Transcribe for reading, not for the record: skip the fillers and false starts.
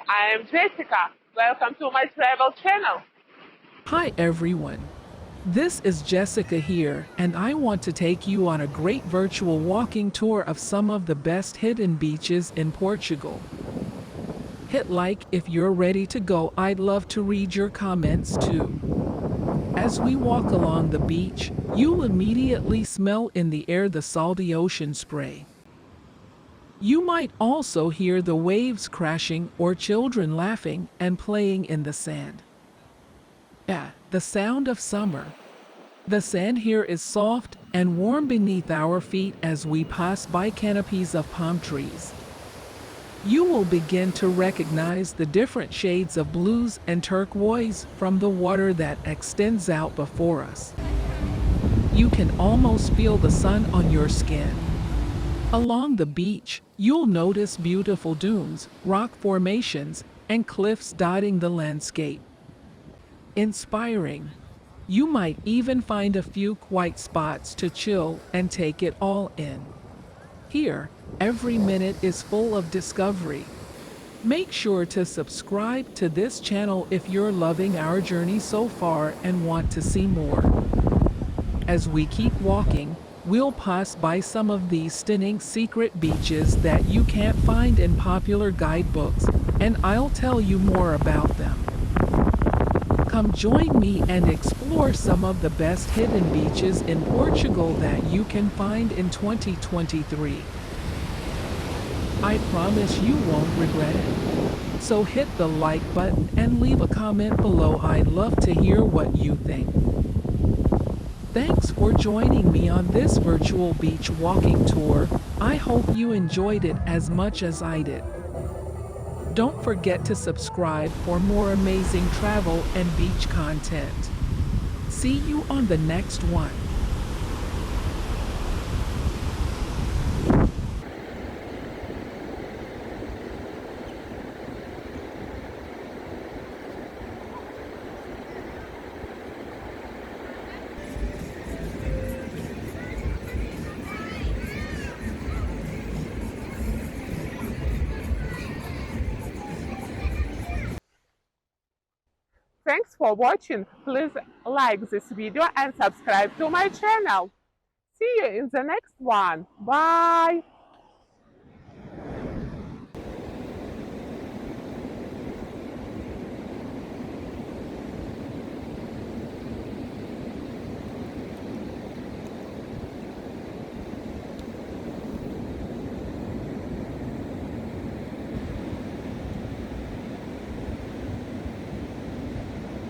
I am Jessica. Welcome to my travel channel. Hi everyone. This is Jessica here, and I want to take you on a great virtual walking tour of some of the best hidden beaches in Portugal. Hit like if you're ready to go. I'd love to read your comments too. As we walk along the beach, you'll immediately smell in the air the salty ocean spray. You might also hear the waves crashing or children laughing and playing in the sand. Yeah, the sound of summer. The sand here is soft and warm beneath our feet as we pass by canopies of palm trees. You will begin to recognize the different shades of blues and turquoise from the water that extends out before us. You can almost feel the sun on your skin. Along the beach, you'll notice beautiful dunes, rock formations, and cliffs dotting the landscape. Inspiring. You might even find a few quiet spots to chill and take it all in. Here, every minute is full of discovery. Make sure to subscribe to this channel if you're loving our journey so far and want to see more. As we keep walking, we'll pass by some of these stunning secret beaches that you can't find in popular guidebooks, and I'll tell you more about them. Come join me and explore some of the best hidden beaches in Portugal that you can find in 2023. I promise you won't regret it. So hit the like button and leave a comment below. I'd love to hear what you think. Thanks for joining me on this virtual beach walking tour. I hope you enjoyed it as much as I did. Don't forget to subscribe for more amazing travel and beach content. See you on the next one. Thanks for watching. Please like this video and subscribe to my channel. See you in the next one. Bye.